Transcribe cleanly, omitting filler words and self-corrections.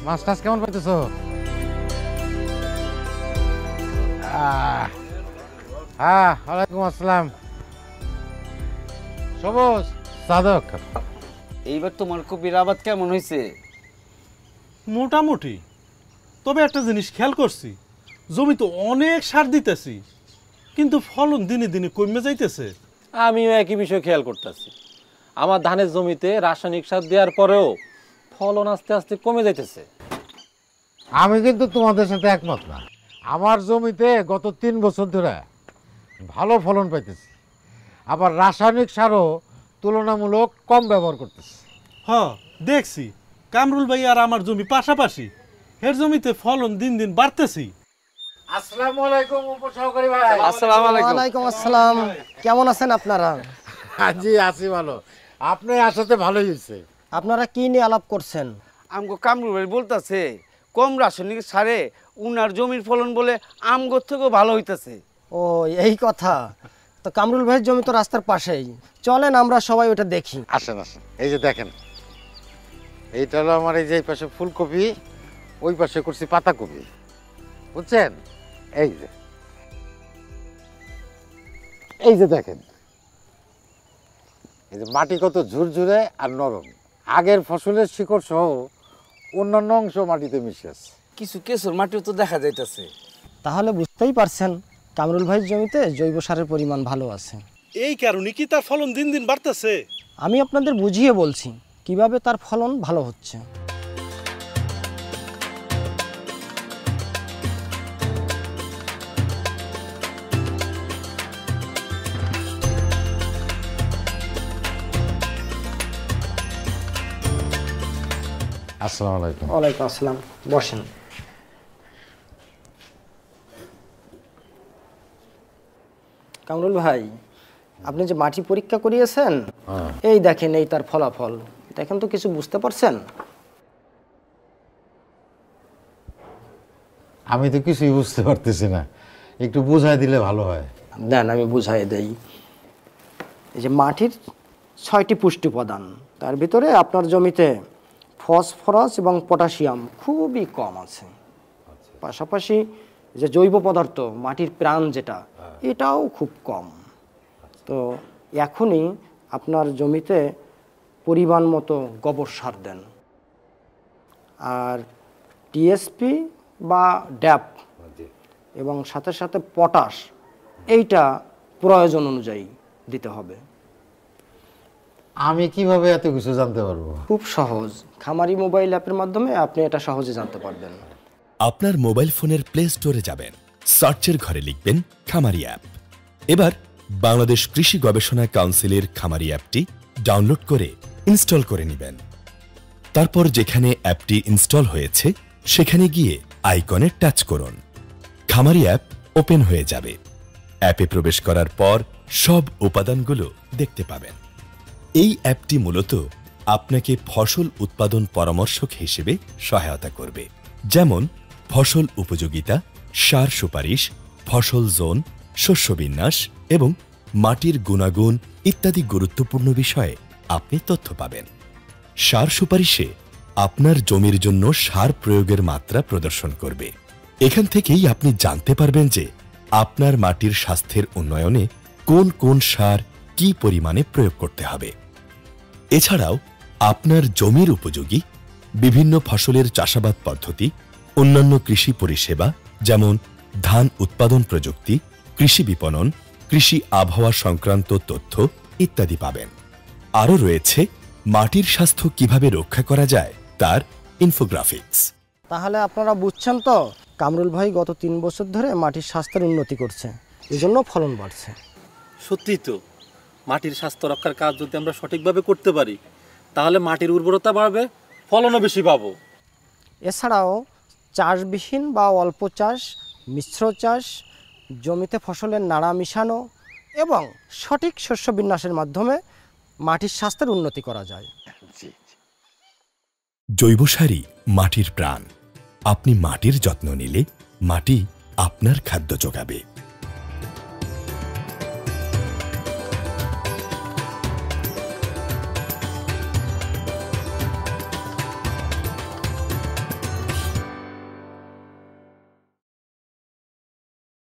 মাছ টাছ কেমন পাইতেছো? হ্যাঁ, ওয়ালাইকুম আসসালাম। সবুজ সাধক, এইবার তোমার কপির আবাদ কেমন হয়েছে? মোটামুটি, তবে একটা জিনিস খেয়াল করছি, জমি তো অনেক সার দিতেছি, কিন্তু ফলন দিনে দিনে কমে যাইতেছে। আমিও একই বিষয় খেয়াল করতেছি। আমার ধানের জমিতে রাসায়নিক সার দেওয়ার পরেও ফলন আস্তে আস্তে কমে যাইতেছে। আমি কিন্তু তোমাদের সাথে একমত না। আমার জমিতে গত 3 বছর ধরে ভালো ফলন পাইতেছি, আবার রাসায়নিক সারও তুলনামূলক কম ব্যবহার করতেছি। হ্যাঁ, দেখছি কামরুল ভাই আর আমার জমি পাশাপাশি, এর জমিতে ফলন দিন দিন বাড়তেছি। আসসালামু আলাইকুম উপসহকারী ভাই। আসসালামু আলাইকুম। ওয়ালাইকুম আসসালাম। কেমন আছেন আপনারা? জি আছি ভালো। আপনি আসাতে ভালোই হয়েছে। আপনারা কি নিয়ে আলাপ করছেন? আমগো কামরুল ভাই বলতেছে কম রাসায়নিক সারে উনার জমির ফলন বলে আমগোর থেকেও ভালো হইতেছে। ও, এই কথা। তো কামরুল ভাইয়ের জমি তো রাস্তার পাশেই, চলেন আমরা সবাই ওটা দেখি। আসেন আসেন, এই যে দেখেন, এইটা হলো আমার এই যে এই পাশে ফুলকপি, ওই পাশে করছি পাতাকপি, বুঝছেন? এই যে দেখেন, এই যে মাটি কত ঝুরঝুরে আর নরম। আগের ফসলের শিকড় সহ অন্যান্য অংশ মাটিতে মিশে আছে। কিছু কেশর মাটিও তো দেখা যাইতেছে। তাহলে বুঝতেই পারছেন কামরুল ভাইয়ের জমিতে জৈব সারের পরিমাণ ভালো আছে। এই কারণে কি তার ফলন দিন দিন বাড়তেছে? আমি আপনাদের বুঝিয়ে বলছি কিভাবে তার ফলন ভালো হচ্ছে। আসসালামু আলাইকুম। ওয়ালাইকুম আসসালাম, বসেন। কামরুল ভাই, আপনি যে মাটি পরীক্ষা করিয়েছেন, এই দেখেন, এই তার ফলাফল দেখেন তো, কিছু বুঝতে পারছেন? আমি তো কিছুই বুঝতে পারতেছি না, একটু বোঝাই দিলে ভালো হয়। দেন আমি বুঝাই দেই। এই যে মাটির 6টি পুষ্টি উপাদান, তার ভিতরে আপনার জমিতে ফসফরাস এবং পটাশিয়াম খুবই কম আছে। পাশাপাশি যে জৈব পদার্থ, মাটির প্রাণ যেটা, এটাও খুব কম। তো এখনই আপনার জমিতে পরিমাণ মতো গোবর সার দেন, আর টিএসপি বা ড্যাপ এবং সাথে সাথে পটাশ, এইটা প্রয়োজন অনুযায়ী দিতে হবে। আমি কিভাবে এত কিছু জানতে পারবো? খুব সহজ, খামারি মোবাইল অ্যাপের মাধ্যমে আপনি এটা সহজে জানতে পারবেন। আপনার মোবাইল ফোনের প্লে স্টোরে যাবেন, সার্চের ঘরে লিখবেন খামারি অ্যাপ। এবার বাংলাদেশ কৃষি গবেষণা কাউন্সিলের খামারি অ্যাপটি ডাউনলোড করে ইনস্টল করে নেবেন। তারপর যেখানে অ্যাপটি ইনস্টল হয়েছে সেখানে গিয়ে আইকনে টাচ করুন। খামারি অ্যাপ ওপেন হয়ে যাবে। অ্যাপে প্রবেশ করার পর সব উপাদানগুলো দেখতে পাবেন। এই অ্যাপটি মূলত আপনাকে ফসল উৎপাদন পরামর্শক হিসেবে সহায়তা করবে, যেমন ফসল উপযোগিতা, সার সুপারিশ, ফসল জোন, শস্য বিন্যাস এবং মাটির গুণাগুণ ইত্যাদি গুরুত্বপূর্ণ বিষয়ে আপনি তথ্য পাবেন। সার সুপারিশে আপনার জমির জন্য সার প্রয়োগের মাত্রা প্রদর্শন করবে। এখান থেকেই আপনি জানতে পারবেন যে আপনার মাটির স্বাস্থ্যের উন্নয়নে কোন কোন সার কি পরিমাণে প্রয়োগ করতে হবে। এছাড়াও আপনার জমির উপযোগী বিভিন্ন ফসলের চাষাবাদ পদ্ধতি, অন্যান্য কৃষি পরিষেবা যেমন ধান উৎপাদন প্রযুক্তি, কৃষি বিপণন, কৃষি আবহাওয়া সংক্রান্ত তথ্য ইত্যাদি পাবেন। আরও রয়েছে মাটির স্বাস্থ্য কিভাবে রক্ষা করা যায় তার ইনফোগ্রাফিক্স। তাহলে আপনারা বুঝছেন তো, কামরুল ভাই গত 3 বছর ধরে মাটির স্বাস্থ্যের উন্নতি করছে, এজন্য ফলন বাড়ছে। সত্যি তো, মাটির স্বাস্থ্য রক্ষার কাজ যদি আমরা সঠিকভাবে করতে পারি তাহলে মাটির উর্বরতা বাড়বে, ফলনও বেশি পাবো। এছাড়াও চাষবিহীন বা অল্প চাষ, মিশ্র চাষ, জমিতে ফসলের নাড়া মিশানো এবং সঠিক শস্য বিন্যাসের মাধ্যমে মাটির স্বাস্থ্যের উন্নতি করা যায়। জৈব সারই মাটির প্রাণ। আপনি মাটির যত্ন নিলে মাটি আপনার খাদ্য যোগাবে।